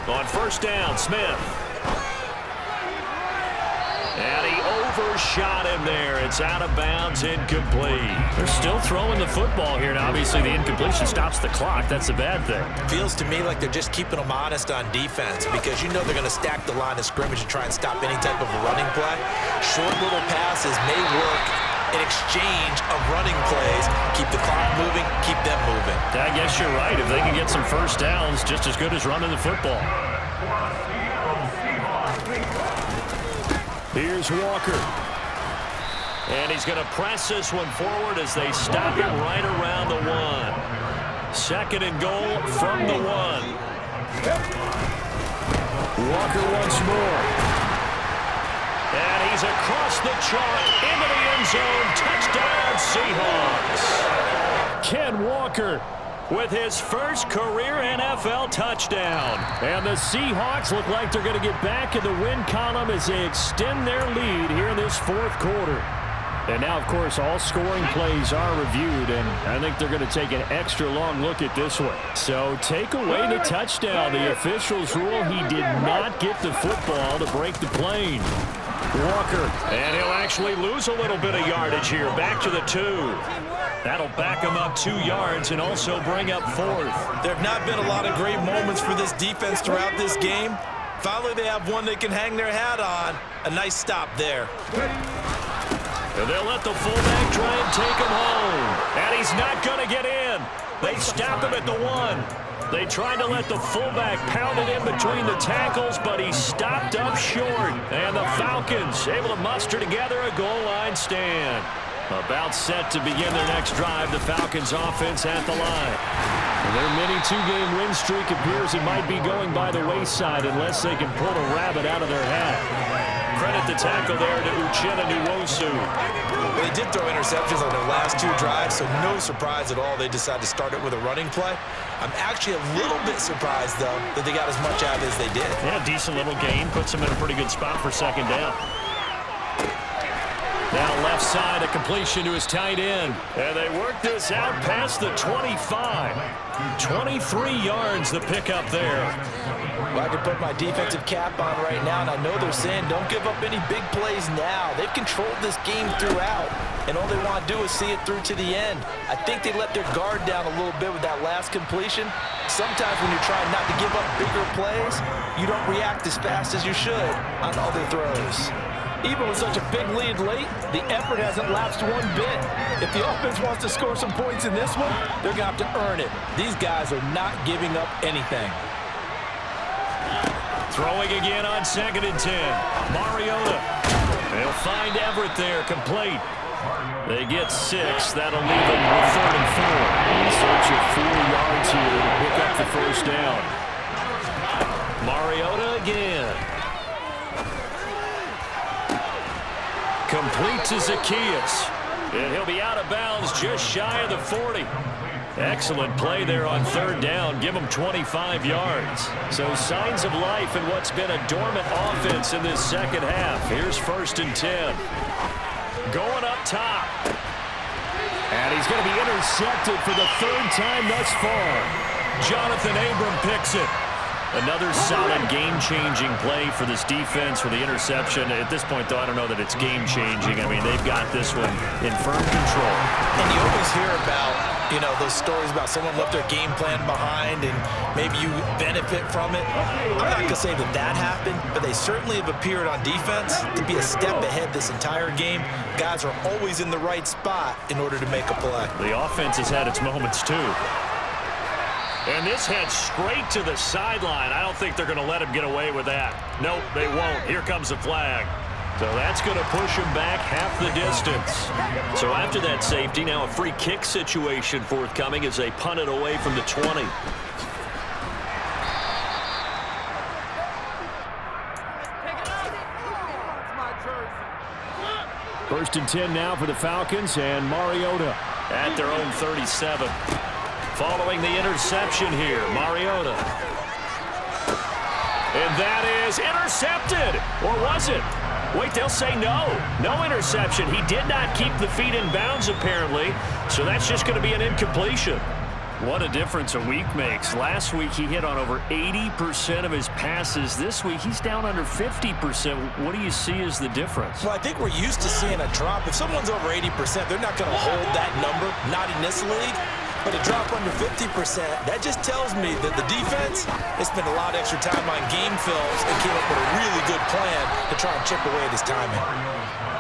On first down, Smith. And he overshot him there. It's out of bounds, incomplete. They're still throwing the football here, and obviously the incompletion stops the clock. That's a bad thing. Feels to me like they're just keeping them honest on defense because you know they're going to stack the line of scrimmage and try and stop any type of a running play. Short little passes may work in exchange of running plays. Keep the clock moving, keep them moving. I guess you're right. If they can get some first downs, just as good as running the football. Here's Walker. And he's going to press this one forward as they stop him right around the 1. Second and goal from the 1. Walker once more. And he's across the chalk into the end zone. Touchdown, Seahawks. Ken Walker with his first career NFL touchdown. And the Seahawks look like they're going to get back in the win column as they extend their lead here in this fourth quarter. And now, of course, all scoring plays are reviewed, and I think they're going to take an extra long look at this one. So take away the touchdown. The officials rule he did not get the football to break the plane. Walker, and he'll actually lose a little bit of yardage here. Back to the 2. That'll back him up 2 yards and also bring up 4th. There have not been a lot of great moments for this defense throughout this game. Finally, they have one they can hang their hat on. A nice stop there. And they'll let the fullback try and take him home. And he's not going to get in. They stop him at the 1. They tried to let the fullback pound it in between the tackles, but he stopped up short. And the Falcons able to muster together a goal line stand. About set to begin their next drive, the Falcons offense at the line. Their mini 2-game win streak appears it might be going by the wayside unless they can pull a rabbit out of their hat. Credit the tackle there to Uchenna Nwosu. Well, they did throw interceptions on their last 2 drives, so no surprise at all they decided to start it with a running play. I'm actually a little bit surprised, though, that they got as much out of it as they did. Yeah, decent little gain. Puts them in a pretty good spot for second down. Now left side, a completion to his tight end. And they work this out past the 25. 23 yards the pickup there. Well, I can put my defensive cap on right now, and I know they're saying don't give up any big plays now. They've controlled this game throughout, and all they want to do is see it through to the end. I think they let their guard down a little bit with that last completion. Sometimes when you're trying not to give up bigger plays, you don't react as fast as you should on other throws. Even with such a big lead late, the effort hasn't lapsed one bit. If the offense wants to score some points in this one, they're going to have to earn it. These guys are not giving up anything. Throwing again on 2nd and 10. Mariota. They'll find Everett there, complete. They get 6. That'll leave them with 3rd and 4. In search of 4 yards here to pick up the first down. Mariota again. Complete to Zacchaeus. And he'll be out of bounds just shy of the 40. Excellent play there on 3rd down. Give him 25 yards. So signs of life in what's been a dormant offense in this second half. Here's 1st and 10. Going up top. And he's going to be intercepted for the 3rd time thus far. Jonathan Abram picks it. Another solid game-changing play for this defense for the interception. At this point, though, I don't know that it's game-changing. I mean, they've got this one in firm control. And you always hear about, you know, those stories about someone left their game plan behind and maybe you benefit from it. I'm not going to say that that happened, but they certainly have appeared on defense to be a step ahead this entire game. Guys are always in the right spot in order to make a play. The offense has had its moments, too. And this heads straight to the sideline. I don't think they're going to let him get away with that. Nope, they won't. Here comes the flag. So that's going to push him back half the distance. So after that safety, now a free kick situation forthcoming as they punt it away from the 20. First and 10 now for the Falcons, and Mariota at their own 37. Following the interception here, Mariota. And that is intercepted. Or was it? Wait, they'll say no. No interception. He did not keep the feet in bounds, apparently. So that's just going to be an incompletion. What a difference a week makes. Last week he hit on over 80% of his passes. This week he's down under 50%. What do you see as the difference? Well, I think we're used to seeing a drop. If someone's over 80%, they're not going to hold that number, not in this league. But a drop under 50%, that just tells me that the defense has spent a lot of extra time on game films and came up with a really good plan to try and chip away at his timing.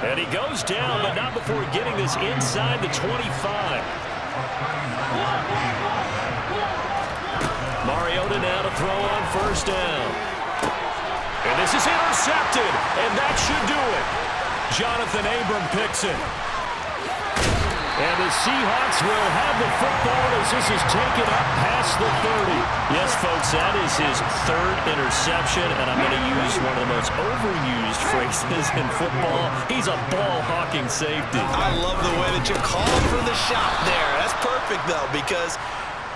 And he goes down, but not before getting this inside the 25. Mariota now to throw on first down. And this is intercepted, and that should do it. Jonathan Abram picks it. And the Seahawks will have the football as this is taken up past the 30. Yes, folks, that is his third interception, and I'm going to use one of the most overused phrases in football. He's a ball-hawking safety. I love the way that you called for the shot there. That's perfect, though, because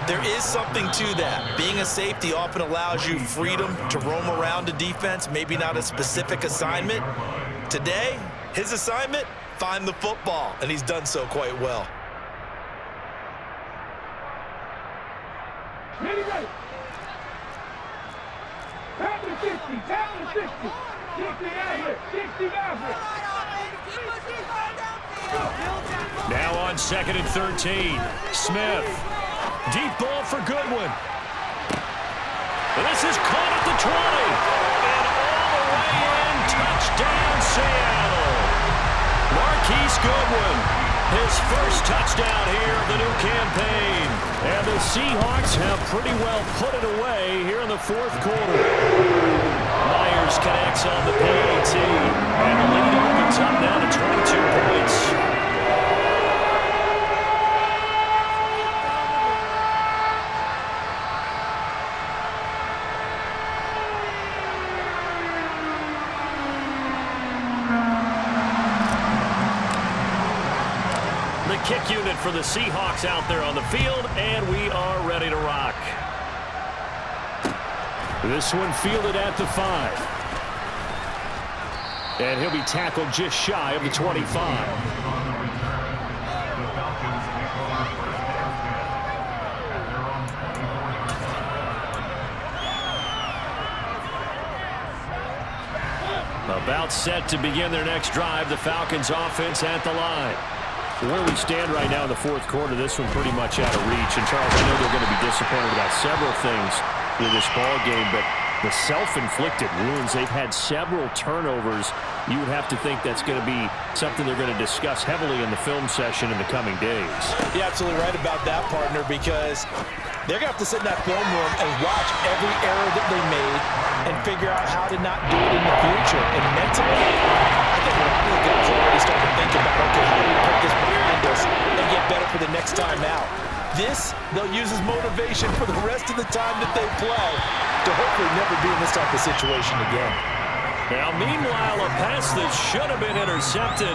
there is something to that. Being a safety often allows you freedom to roam around a defense, maybe not a specific assignment. Today, his assignment, find the football, and he's done so quite well. Ready. Tap the 60. 60 out here. 60 out here. Now on 2nd and 13. Smith. Deep ball for Goodwin. And this is caught at the 20. And all the way in. Touchdown, Seattle. Marquise Goodwin, his first touchdown here of the new campaign. And the Seahawks have pretty well put it away here in the fourth quarter. Myers connects on the PAT. And the lead opens up now to 22 points. Kick unit for the Seahawks out there on the field, and we are ready to rock. This one fielded at the 5. And he'll be tackled just shy of the 25. About set to begin their next drive, the Falcons offense at the line. Where we stand right now in the fourth quarter, this one pretty much out of reach. And, Charles, I know they're going to be disappointed about several things with this ball game, but the self-inflicted wounds, they've had several turnovers. You would have to think that's going to be something they're going to discuss heavily in the film session in the coming days. You're absolutely right about that, partner, because they're going to have to sit in that film room and watch every error that they made and figure out how to not do it in the future. And mentally, I think a lot of the guys are already starting to think about, okay, how do we put this behind us and get better for the next time out? This, they'll use as motivation for the rest of the time that they play to hopefully never be in this type of situation again. Now, meanwhile, a pass that should have been intercepted,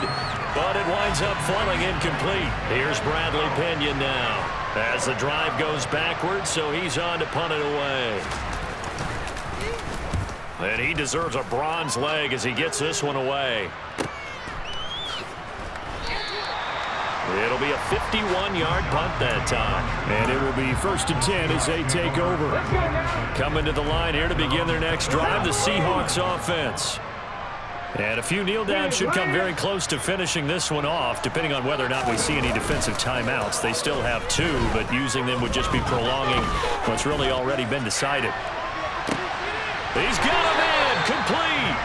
but it winds up falling incomplete. Here's Bradley Pinion now as the drive goes backwards, so he's on to punt it away. And he deserves a bronze leg as he gets this one away. It'll be a 51-yard punt that time. And it will be 1st and 10 as they take over. Coming to the line here to begin their next drive, the Seahawks offense. And a few kneel downs should come very close to finishing this one off, depending on whether or not we see any defensive timeouts. They still have 2, but using them would just be prolonging what's really already been decided. He's got him in, complete.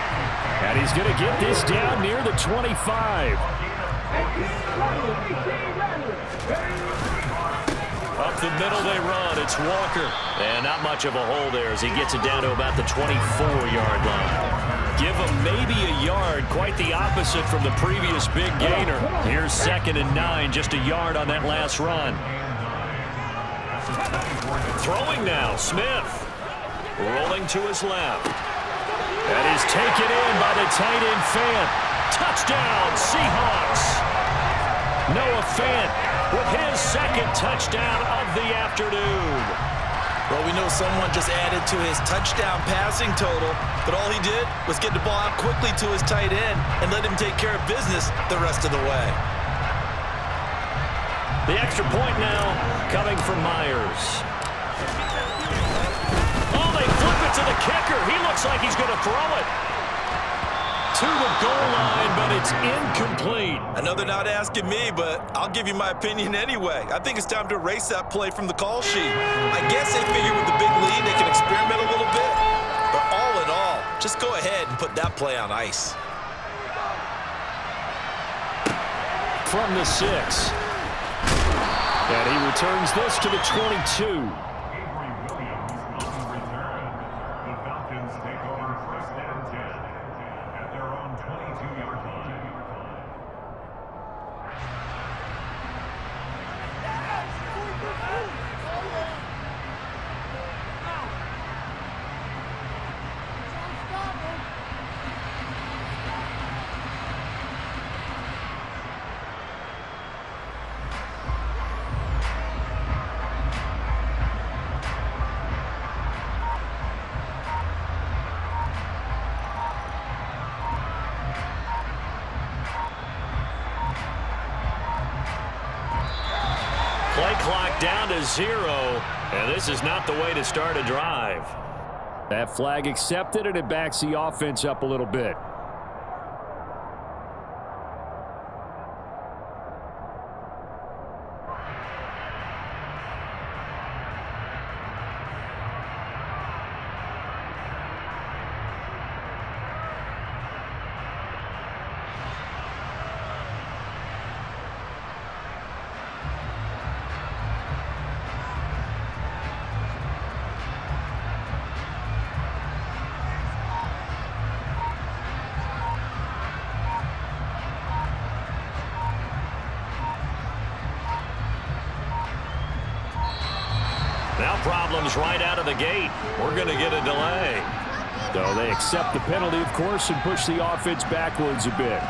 And he's going to get this down near the 25. Up the middle they run. It's Walker. And not much of a hole there as he gets it down to about the 24-yard line. Give him maybe a yard. Quite the opposite from the previous big gainer. Here's 2nd and 9. Just a yard on that last run. Throwing now. Smith. Rolling to his left. That is taken in by the tight end Fant. Touchdown, Seahawks. Noah Fant with his 2nd touchdown of the afternoon. Well, we know someone just added to his touchdown passing total, but all he did was get the ball out quickly to his tight end and let him take care of business the rest of the way. The extra point now coming from Myers. Oh, they flip it to the kicker. He looks like he's going to throw it to the goal line, but it's incomplete. I know they're not asking me, but I'll give you my opinion anyway. I think it's time to erase that play from the call sheet. I guess they figure with the big lead they can experiment a little bit. But all in all, just go ahead and put that play on ice. From the 6. And he returns this to the 22. Play clock down to 0, and this is not the way to start a drive. That flag accepted, and it backs the offense up a little bit. Now problems right out of the gate. We're going to get a delay. So they accept the penalty, of course, and push the offense backwards a bit.